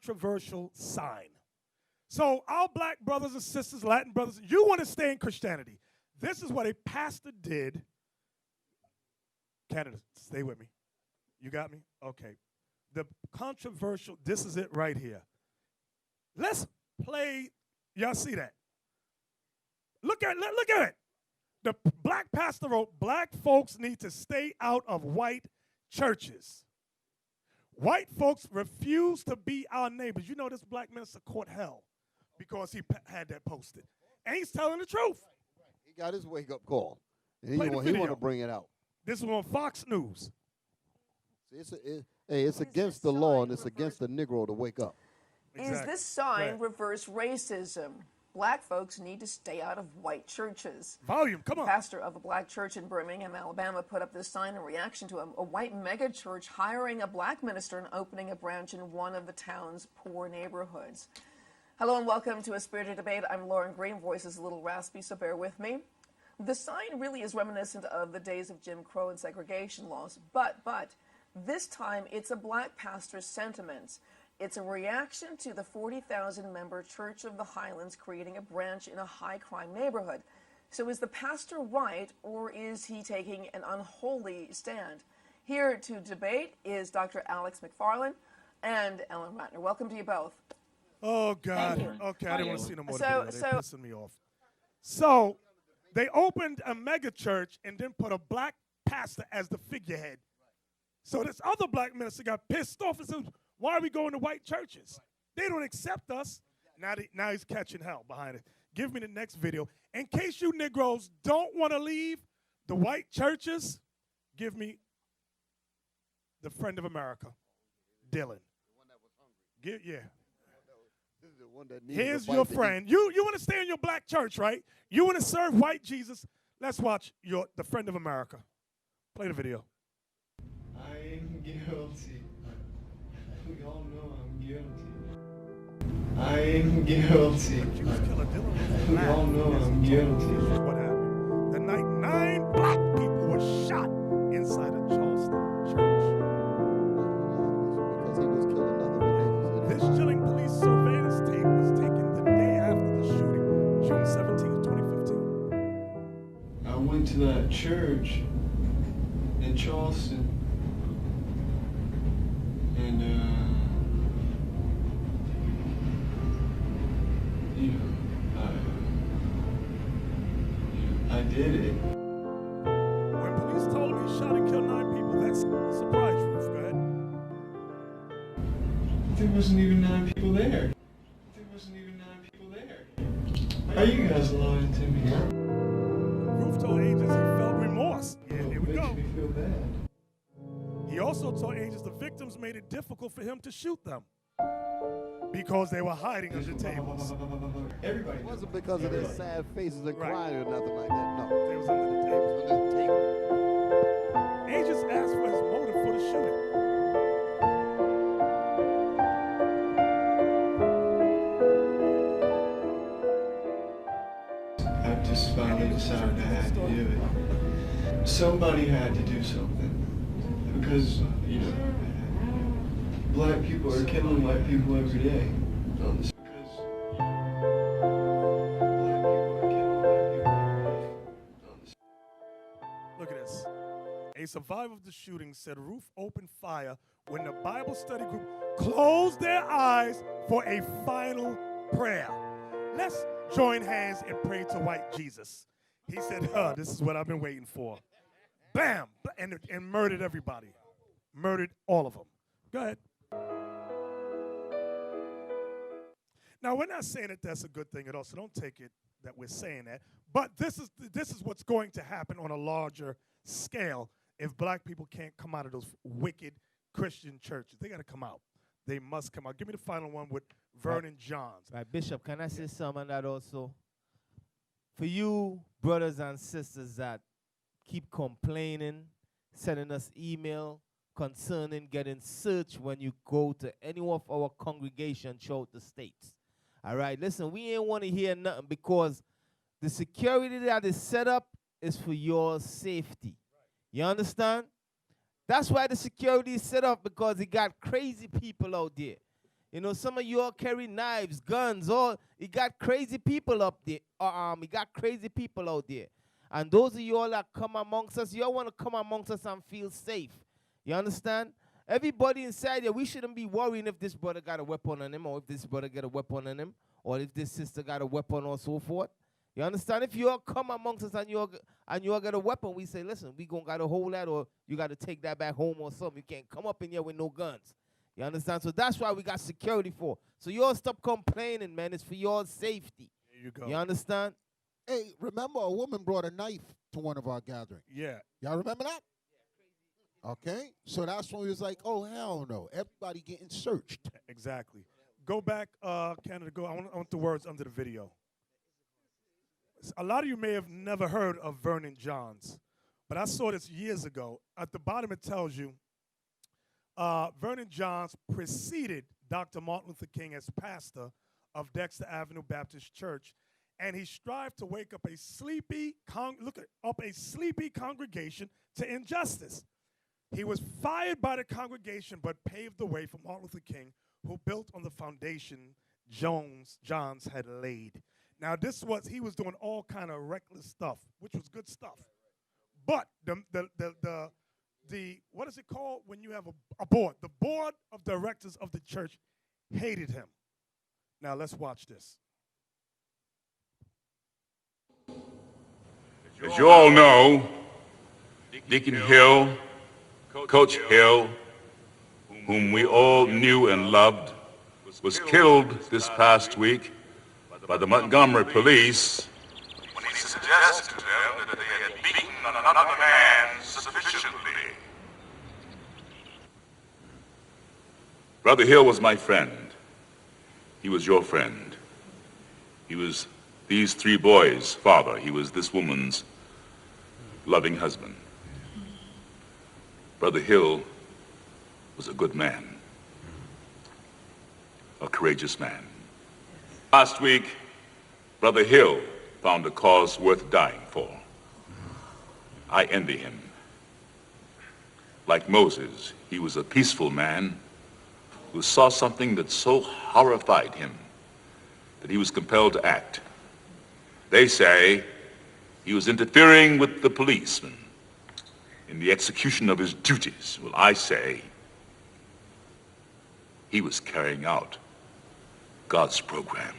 controversial sign. So our black brothers and sisters, Latin brothers, you want to stay in Christianity. This is what a pastor did. Canada, stay with me. You got me? Okay. The controversial, this is it right here. Let's play, y'all see that? Look at it. The black pastor wrote, black folks need to stay out of white churches. White folks refuse to be our neighbors. You know this black minister caught hell because he had that posted. And he's telling the truth. He got his wake-up call. And he want to bring it out. This was on Fox News. It's against the law and it's against the Negro to wake up. Exactly. Is this sign reverse racism? Black folks need to stay out of white churches. Volume, come on. The pastor of a black church in Birmingham, Alabama, put up this sign in reaction to a white mega church hiring a black minister and opening a branch in one of the town's poor neighborhoods. Hello and welcome to A Spirited Debate. I'm Lauren Green. Voice is a little raspy, so bear with me. The sign really is reminiscent of the days of Jim Crow and segregation laws, but this time it's a black pastor's sentiments. It's a reaction to the 40,000-member Church of the Highlands creating a branch in a high-crime neighborhood. So is the pastor right, or is he taking an unholy stand? Here to debate is Dr. Alex McFarland and Ellen Ratner. Welcome to you both. Oh, God. Okay, I didn't want to see no more. They're pissing me off. So they opened a mega church and then put a black pastor as the figurehead. So this other black minister got pissed off and said, why are we going to white churches? They don't accept us. Now he's catching hell behind it. Give me the next video. In case you Negroes don't want to leave the white churches, give me the friend of America, Dylan. The one that was hungry. Yeah. This is the one that needs Here's your friend. You want to stay in your black church, right? You want to serve white Jesus. Let's watch the friend of America. Play the video. I'm guilty. We all know I'm guilty. I'm guilty. We all know I'm guilty. What happened? The night 9 black people were shot inside a Charleston church. Because he was killing other believers. This chilling police surveillance tape was taken the day after the shooting, June 17, 2015. I went to that church in Charleston. And, I did it. When police told him he shot and killed 9 people, that's a surprise, Ruth. Go ahead. There wasn't even 9 people there. Are you guys lying to me? Ruth told agents he felt remorse. Yeah, here we go. Makes me feel bad. He also told agents the victims made it difficult for him to shoot them because they were hiding under tables. Everybody It wasn't because of their sad faces and crying or nothing like that. No. They was under the tables. Under the table. Agents asked for his motive for the shooting. I just finally decided I had to do it. Somebody had to do something. Because, black people are killing white people every day. Look at this. A survivor of the shooting said Ruth opened fire when the Bible study group closed their eyes for a final prayer. Let's join hands and pray to white Jesus. He said, this is what I've been waiting for. Bam! And murdered everybody. Murdered all of them. Go ahead. Now, we're not saying that that's a good thing at all, so don't take it that we're saying that. But this is what's going to happen on a larger scale if black people can't come out of those wicked Christian churches. They got to come out. They must come out. Give me the final one with Vernon Johns. Right, Bishop, can I say something on that also? For you brothers and sisters that keep complaining, sending us email concerning getting searched when you go to any of our congregation throughout the states. All right, listen, we ain't want to hear nothing because the security that is set up is for your safety. You understand? That's why the security is set up, because you got crazy people out there. You know, some of you all carry knives, guns, all. You got crazy people up there. You got crazy people out there. And those of you all that come amongst us, you all want to come amongst us and feel safe. You understand? Everybody inside here, we shouldn't be worrying if this brother got a weapon on him, or if this brother got a weapon on him, or if this sister got a weapon or so forth. You understand? If you all come amongst us and you all got a weapon, we say, listen, we got to hold that, or you got to take that back home or something. You can't come up in here with no guns. You understand? So that's why we got security for. So you all stop complaining, man. It's for your safety. There you go. You understand? Hey, remember a woman brought a knife to one of our gatherings. Yeah. Y'all remember that? Okay. So that's when we was like, oh, hell no. Everybody getting searched. Exactly. Go back, Canada, go. I want the words under the video. A lot of you may have never heard of Vernon Johns, but I saw this years ago. At the bottom it tells you, Vernon Johns preceded Dr. Martin Luther King as pastor of Dexter Avenue Baptist Church, and he strived to wake up a sleepy congregation to injustice. He was fired by the congregation, but paved the way for Martin Luther King, who built on the foundation Johns had laid. Now, he was doing all kind of reckless stuff, which was good stuff. But the what is it called when you have a board? The board of directors of the church hated him. Now, let's watch this. As you all know, Deacon Hill, Coach Hill, whom we all knew and loved, was killed this past week by the Montgomery police when he suggested to them that they had beaten another man sufficiently. Brother Hill was my friend. He was your friend. He was these three boys' father. He was this woman's loving husband. Brother Hill was a good man, a courageous man. Last week, Brother Hill found a cause worth dying for. I envy him. Like Moses, he was a peaceful man who saw something that so horrified him that he was compelled to act. They say he was interfering with the policeman in the execution of his duties. Well, I say he was carrying out God's program.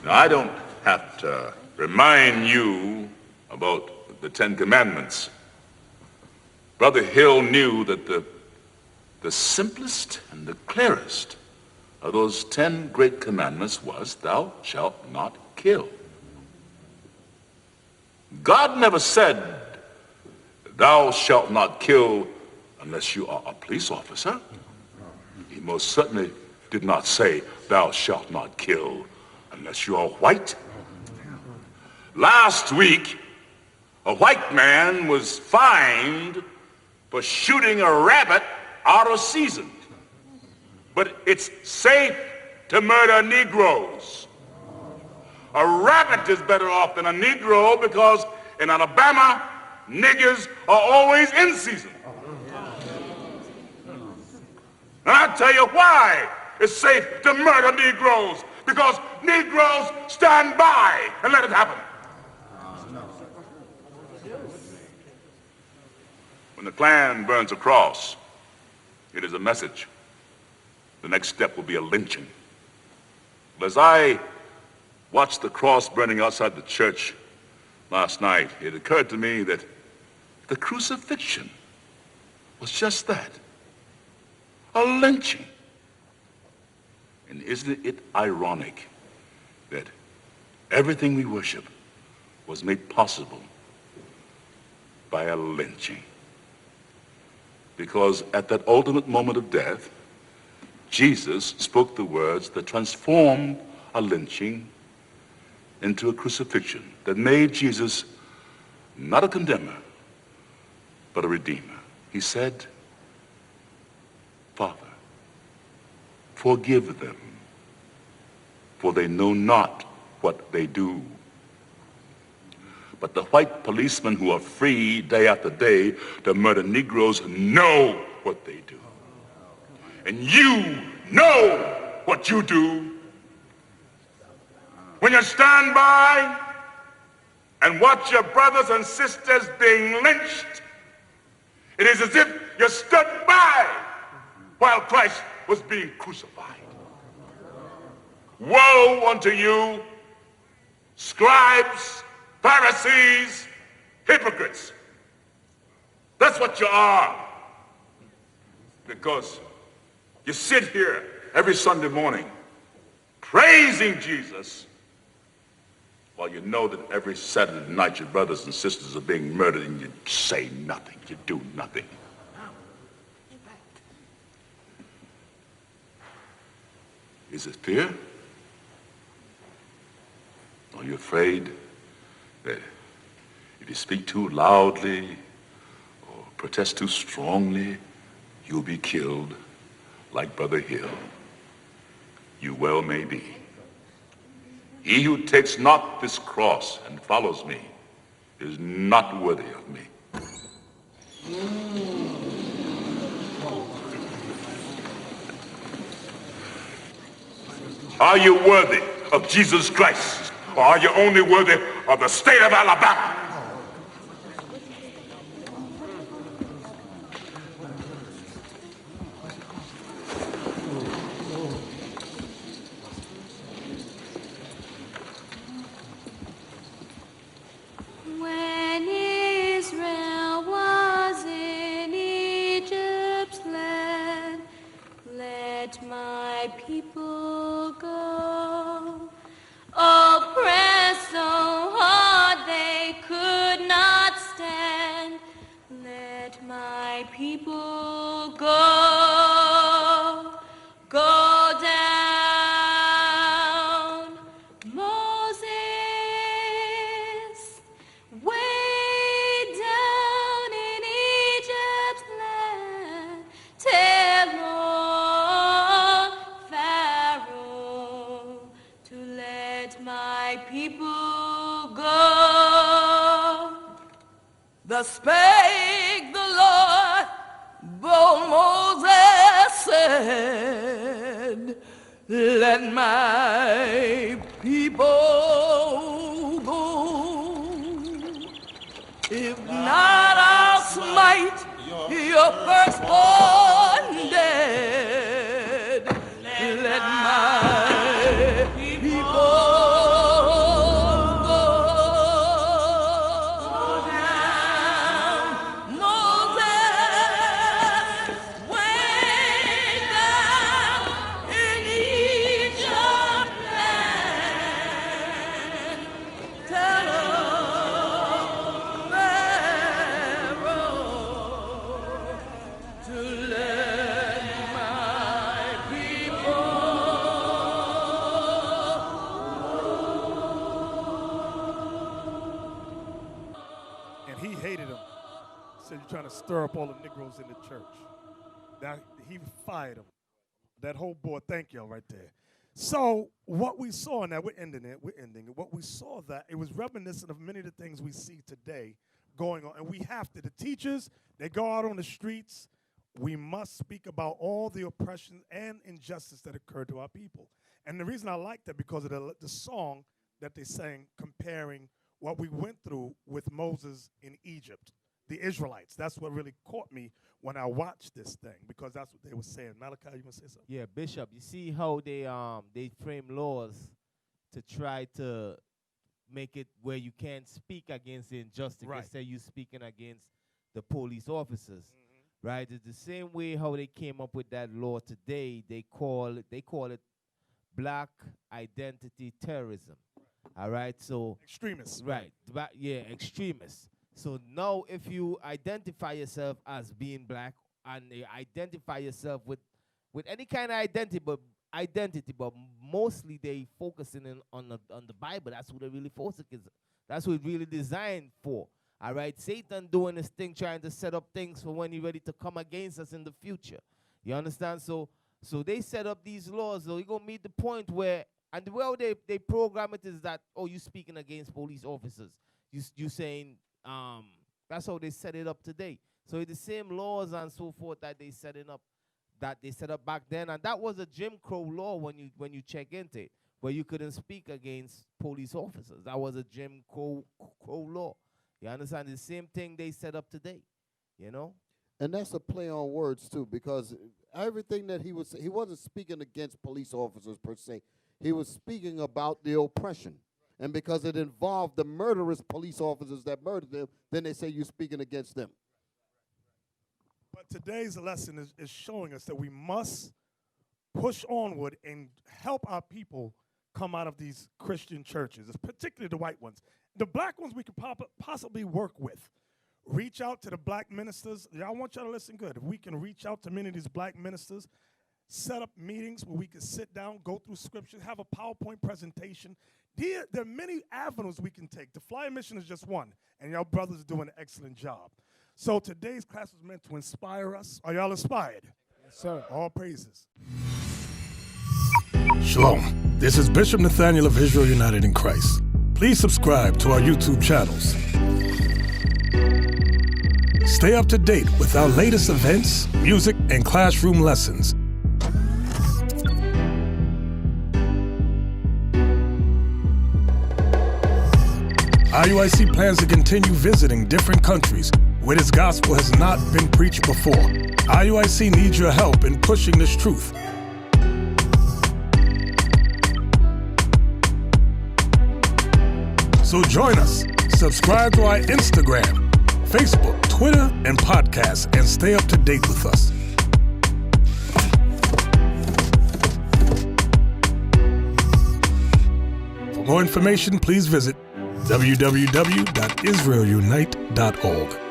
Now, I don't have to remind you about the Ten Commandments. Brother Hill knew that the simplest and the clearest of those 10 great commandments was, thou shalt not kill. God never said, thou shalt not kill unless you are a police officer. He most certainly did not say, thou shalt not kill unless you are white. Last week, a white man was fined for shooting a rabbit out of season. But it's safe to murder Negroes. A rabbit is better off than a Negro because in Alabama, niggers are always in season. And I'll tell you why it's safe to murder Negroes. Because Negroes stand by and let it happen. When the Klan burns a cross, it is a message. The next step will be a lynching. As I watched the cross burning outside the church last night, it occurred to me that the crucifixion was just that, a lynching. And isn't it ironic that everything we worship was made possible by a lynching? Because at that ultimate moment of death, Jesus spoke the words that transformed a lynching into a crucifixion, that made Jesus not a condemner, but a redeemer. He said, Father, forgive them, for they know not what they do. But the white policemen who are free day after day to murder Negroes know what they do. And you know what you do. When you stand by and watch your brothers and sisters being lynched, it is as if you stood by while Christ was being crucified. Woe unto you, scribes, Pharisees, hypocrites. That's what you are. Because you sit here every Sunday morning praising Jesus while you know that every Saturday night your brothers and sisters are being murdered and you say nothing, you do nothing. Is it fear? Are you afraid that if you speak too loudly or protest too strongly, you'll be killed like Brother Hill? You well may be. He who takes not this cross and follows me is not worthy of me. Are you worthy of Jesus Christ? Or are you only worthy of the state of Alabama? When Israel was in Egypt's land, let my people go. Oppressed so hard they could not stand, let my people go. Go down, Moses, way down in Egypt's land. Tell Lord Pharaoh to let my people go. Thus spake the Lord, bold Moses said, let my people go. If not, I'll smite your firstborn dead. Let my people go. Down, Moses, way down in Egypt land. Tell Pharaoh to let my people. And he hated him. Said you're trying to stir up all the Negroes in the church. That he fired him. That whole board, thank y'all right there. So what we saw, now we're ending it. What we saw that it was reminiscent of many of the things we see today going on. And we have to, the teachers, they go out on the streets. We must speak about all the oppression and injustice that occurred to our people. And the reason I like that because of the song that they sang comparing what we went through with Moses in Egypt, the Israelites. That's what really caught me when I watched this thing because that's what they were saying. Malachi, you want to say something? Yeah, Bishop, you see how they frame laws to try to make it where you can't speak against the injustice. Right. Instead, you speaking against the police officers. Right? It's the same way how they came up with that law today. They call it black identity terrorism. All right, so Extremists. right, extremists. So now, if you identify yourself as being black and you identify yourself with any kind of identity, but mostly they focusing on the Bible. That's what they really focusing. That's what it's really designed for. All right, Satan doing this thing, trying to set up things for when he's ready to come against us in the future. You understand? So they set up these laws. So you're gonna meet the point where, and the way they program it is that, oh, you speaking against police officers. You saying that's how they set it up today. So it's the same laws and so forth that they setting up that they set up back then, and that was a Jim Crow law when you check into it, where you couldn't speak against police officers. That was a Jim Crow law. You understand? The same thing they set up today, you know? And that's a play on words, too, because everything that he wasn't speaking against police officers per se. He was speaking about the oppression. And because it involved the murderous police officers that murdered them, then they say you're speaking against them. But today's lesson is showing us that we must push onward and help our people come out of these Christian churches, particularly the white ones. The black ones we could possibly work with. Reach out to the black ministers. I want y'all to listen good. If we can reach out to many of these black ministers, set up meetings where we can sit down, go through scriptures, have a PowerPoint presentation. There are many avenues we can take. The Flyer Mission is just one, and y'all brothers are doing an excellent job. So today's class was meant to inspire us. Are y'all inspired? Yes, sir. All praises. Shalom. This is Bishop Nathaniel of Israel United in Christ. Please subscribe to our YouTube channels. Stay up to date with our latest events, music, and classroom lessons. IUIC plans to continue visiting different countries where this gospel has not been preached before. IUIC needs your help in pushing this truth. So join us. Subscribe to our Instagram, Facebook, Twitter, and podcast, and stay up to date with us. For more information, please visit www.israelunite.org.